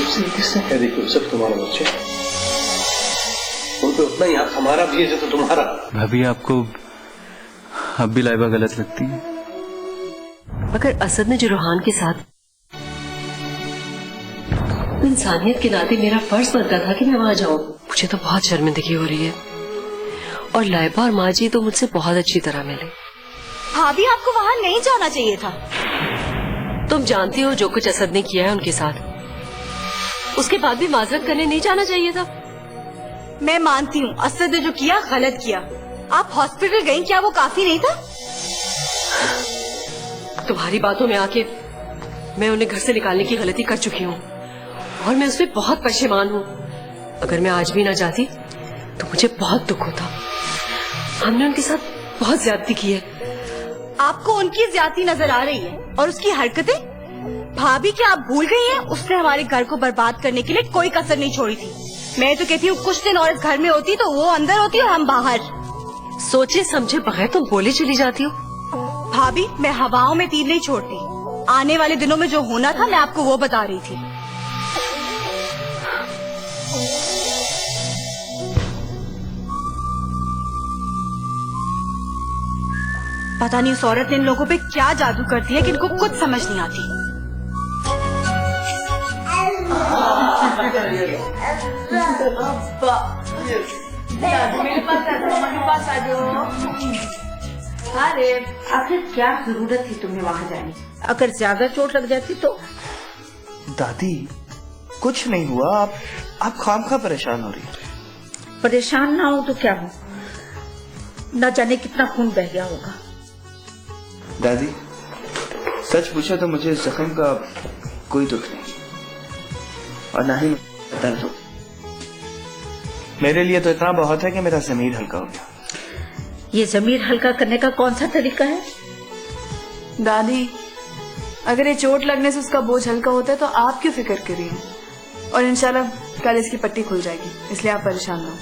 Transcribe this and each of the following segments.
किसने किसने कह दी कि सब तुम्हारे बच्चे? उन पे उतना ही हक हमारा भी है जैसे तुम्हारा। भाभी आपको अब भी लाइबा गलत लगती है? मगर असद ने जो रूहान के साथ, इंसानियत के नाते मेरा फर्ज बनता था कि मैं वहां जाऊं। मुझे तो बहुत शर्मिंदगी हो रही है और लाइबा और माजी तो मुझसे बहुत अच्छी तरह मिले। भाभी आपको वहाँ नहीं जाना चाहिए था। तुम जानती हो जो कुछ असद ने किया है उनके साथ, उसके बाद भी माजरत करने नहीं जाना चाहिए था। मैं मानती हूँ असद ने जो किया गलत किया। आप हॉस्पिटल गई, क्या वो काफी नहीं था? तुम्हारी बातों में आके मैं उन्हें घर से निकालने की गलती कर चुकी हूँ और मैं उसमें बहुत परेशान हूँ। अगर मैं आज भी ना जाती तो मुझे बहुत दुख होता। हमने उनके साथ बहुत ज्यादती की है। आपको उनकी ज्यादती नजर आ रही है और उसकी हरकतें? भाभी क्या आप भूल गई हैं? उसने हमारे घर को बर्बाद करने के लिए कोई कसर नहीं छोड़ी थी। मैं तो कहती हूँ कुछ दिन और इस घर में होती तो वो अंदर होती और हम बाहर। सोचे समझे बगैर तुम बोले चली जाती हो। भाभी मैं हवाओं में तीर नहीं छोड़ती। आने वाले दिनों में जो होना था मैं आपको वो बता रही थी। पता नहीं उस औरत ने इन लोगों पे क्या जादू कर दिया कि इनको कुछ समझ नहीं आती। अरे आखिर क्या जरूरत थी तुम्हें वहाँ जाने? अगर ज्यादा चोट लग जाती तो? दादी कुछ नहीं हुआ, आप खामखा परेशान हो रही है। परेशान ना हो तो क्या हो, न जाने कितना खून बह गया होगा। दादी सच पूछा तो मुझे जख्म का कोई दुख नहीं और ना ही दर्द हो। मेरे लिए तो इतना बहुत है कि मेरा जमीर हल्का हो गया। ये जमीर हल्का करने का कौन सा तरीका है? दादी अगर ये चोट लगने से उसका बोझ हल्का होता है तो आप क्यों फिक्र करिए, और इंशाल्लाह कल इसकी पट्टी खुल जाएगी, इसलिए आप परेशान ना हो।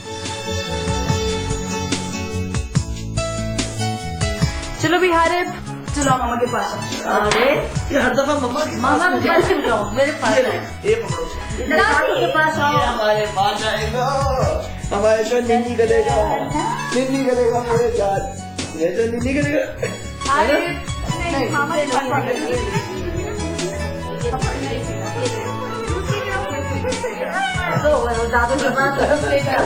चलो भी हारे, चलो मामा के पास। अरे हर दफा मम्मा के पास क्यों जाओ? मेरे पास ये पकड़ो, के पास आओ। हमारे पास आएगा, हमारे तो निन्नी करेगा मेरे जान, ये तो निन्नी करेगा। अरे नहीं, मामा के पास दादू के पास ले जाओ।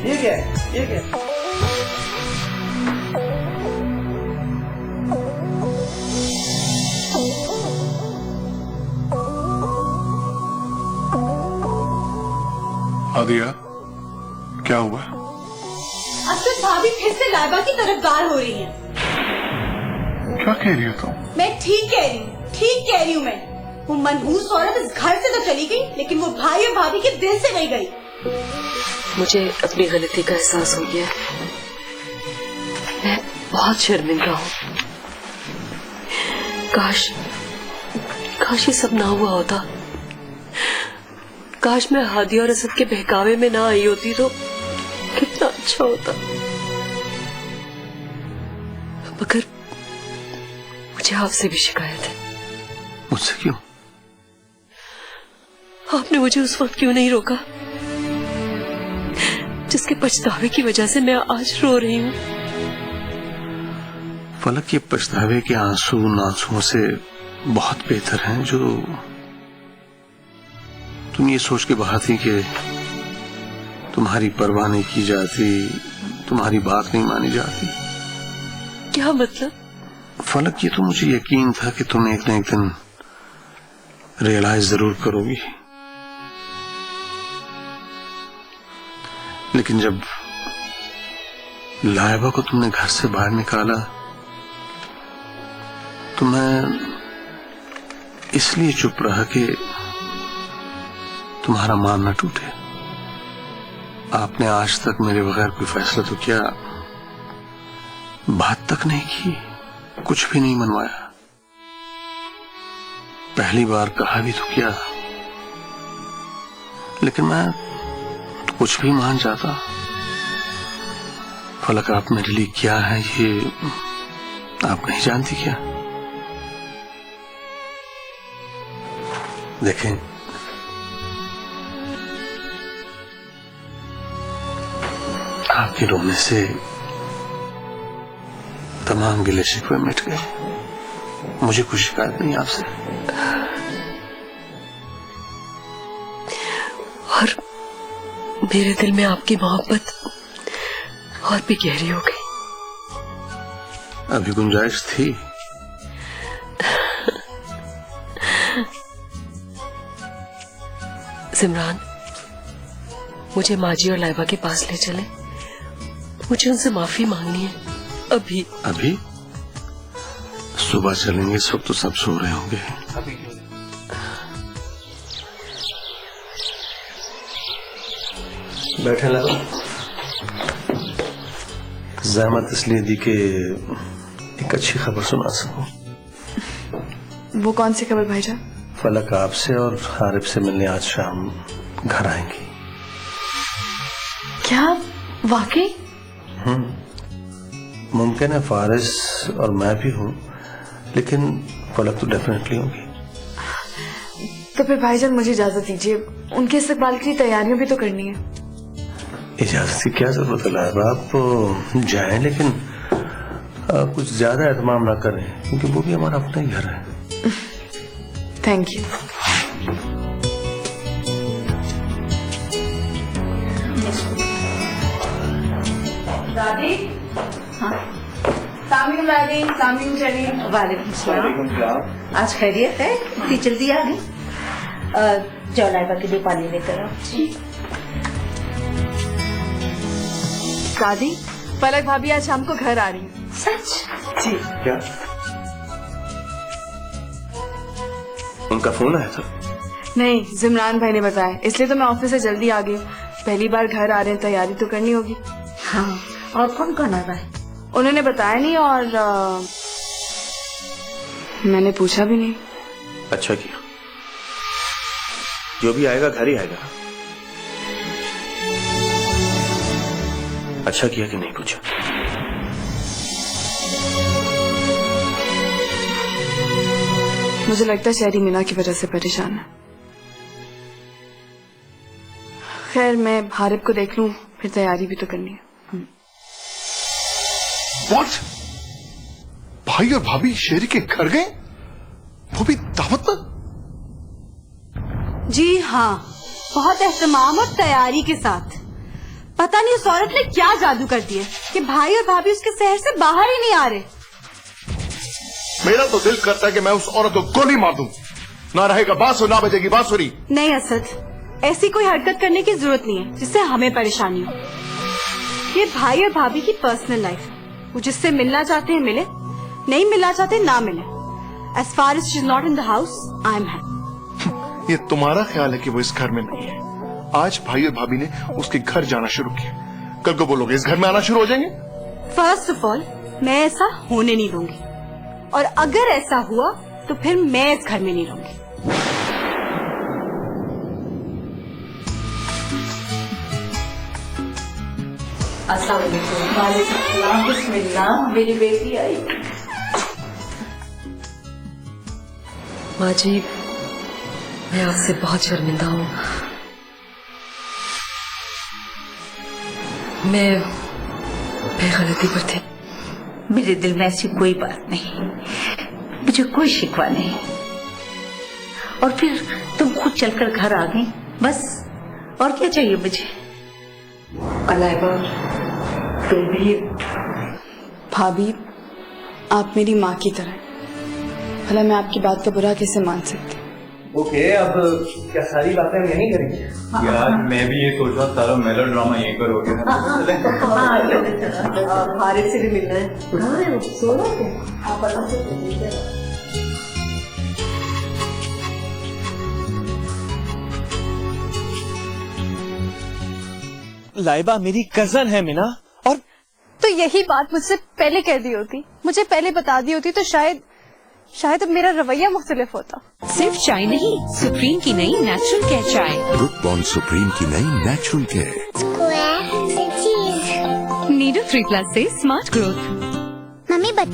ये क्या है, ये क्या है? आदिया क्या हुआ? असद भाभी फिर से लाइबा की तरफदार हो रही है। क्या कह रही हो तुम? मैं ठीक कह रही हूँ मैं। वो मनहूस औरत इस घर से तो चली गई, लेकिन वो भाई और भाभी के दिल से नहीं गई। मुझे अपनी गलती का एहसास हो गया। मैं बहुत शर्मिंदा हूँ। काश ये सब ना हुआ होता। काश मैं हादी और असद के बहकावे में ना आई होती तो कितना अच्छा होता। मगर मुझे आपसे भी शिकायत है। मुझसे क्यों? आपने मुझे उस वक्त क्यों नहीं रोका जिसके पछतावे की वजह से मैं आज रो रही हूँ? फलक, ये पछतावे के आंसू उन आंसुओं से बहुत बेहतर हैं जो तुम ये सोच के बहाती कि तुम्हारी परवाह नहीं की जाती, तुम्हारी बात नहीं मानी जाती। क्या मतलब? फलक, ये तो मुझे यकीन था कि तुम एक न एक दिन रियलाइज जरूर करोगी, लेकिन जब लाइबा को तुमने घर से बाहर निकाला तो मैं इसलिए चुप रहा कि तुम्हारा मान न टूटे। आपने आज तक मेरे बगैर कोई फैसला तो किया, बात तक नहीं की, कुछ भी नहीं मनवाया। पहली बार कहा भी तो किया, लेकिन मैं तो कुछ भी मान जाता। फलक, आप मेरे लिए क्या है ये आप नहीं जानती क्या? आपके रोने से तमाम गिले शिकवे मिट गए। मुझे कोई शिकायत नहीं आपसे। और मेरे दिल में आपकी मोहब्बत और भी गहरी हो गई। अभी गुंजाइश थी। सिमरान, मुझे माजी और लाइबा के पास ले चले। मुझे उनसे माफी मांगनी है अभी। अभी? सुबह चलेंगे, इस वक्त तो सब सो रहे होंगे। बैठे लगा। जहमत इसलिए दी कि एक अच्छी खबर सुना सकूं। वो कौन सी खबर भाईजान? फलक आपसे और हारिफ से मिलने आज शाम घर आएंगी। क्या वाकई? मुमकिन है फारिस और मैं भी हूँ, लेकिन फलक तो डेफिनेटली होगी। तो फिर भाईजान मुझे इजाजत दीजिए, उनके इस्तकबाल की तैयारियां भी तो करनी है। इजाजत की क्या जरूरत है लाइबा, आप जाएं, लेकिन कुछ ज्यादा एहतमाम ना करें, क्योंकि वो भी हमारा अपना ही घर है। Thank you. दादी, हाँ, सामने दादी, सामने चलिए। वालेकुम सलाम। आज खैरियत है? इतनी जल्दी आ गई? जाओ लाइबा के लिए पानी लेकर आओ। दादी, फलक भाभी आज शाम को घर आ रही है। सच? जी। क्या उनका फोन आया था? नहीं, जिमरान भाई ने बताया, इसलिए तो मैं ऑफिस से जल्दी आ गई। पहली बार घर आ रहे हैं, तैयारी तो करनी होगी। हाँ, और कौन कौन आ रहा है? उन्होंने बताया नहीं और मैंने पूछा भी नहीं। अच्छा किया, जो भी आएगा घर ही आएगा। अच्छा किया कि नहीं पूछा। मुझे लगता है शहरी मीना की वजह से परेशान है। खैर, मैं हारिफ को देख लूं, फिर तैयारी भी तो करनी है। What? भाई और भाभी शेरी के घर गए, वो भी दावत पर? जी हाँ, बहुत एहतमाम और तैयारी के साथ। पता नहीं उस औरत ने क्या जादू कर दिया कि भाई और भाभी उसके शहर से बाहर ही नहीं आ रहे। मेरा तो दिल करता है कि मैं उस औरत को गोली मार दूं। ना रहेगा बांसुरी, ना बजेगी बांसुरी। नहीं असद, ऐसी कोई हरकत करने की जरूरत नहीं है जिससे हमें परेशानी हो। ये भाई और भाभी की पर्सनल लाइफ है। वो जिससे मिलना चाहते हैं मिले, नहीं मिलना चाहते ना मिले। As far as she is not in the house, I am happy. ये तुम्हारा ख्याल है कि वो इस घर में नहीं है। आज भाई और भाभी ने उसके घर जाना शुरू किया, कल को वो लोग इस घर में आना शुरू हो जाएंगे। फर्स्ट ऑफ ऑल, मैं ऐसा होने नहीं दूंगी, और अगर ऐसा हुआ तो फिर मैं इस घर में नहीं रहूंगी। अस्सलाम वालेकुम। वालेकुम सलाम। बिस्मिल्लाह, मेरी बेटी आई। माँ जी, मैं आपसे बहुत शर्मिंदा हूँ। मैं गलती पर थी। मेरे दिल में ऐसी कोई बात नहीं, मुझे कोई शिकवा नहीं। और फिर तुम खुद चलकर घर आ गई, बस और क्या चाहिए मुझे। अलाइबा, तुम भी। भाभी, आप मेरी माँ की तरह हैं। भला मैं आपकी बात का बुरा कैसे मान सकती? ओके, अब क्या सारी बातें हम यहीं करेंगे? यार मैं भी ये सोच रहा सारा मेलो ड्रामा यहीं पर हो गया। हारिफ से भी मिलना है। लाइबा मेरी कजन है मीना। और तो यही बात मुझसे पहले कह दी होती, मुझे पहले बता दी होती, तो शायद अब मेरा रवैया मुख्तलिफ होता। सिर्फ चाय नहीं, सुप्रीम की नई नेचुरल केयर चाय। ब्रुक बॉन्ड सुप्रीम की नई नेचुरल केयर। नीडो 3+ से स्मार्ट ग्रोथ। मम्मी बता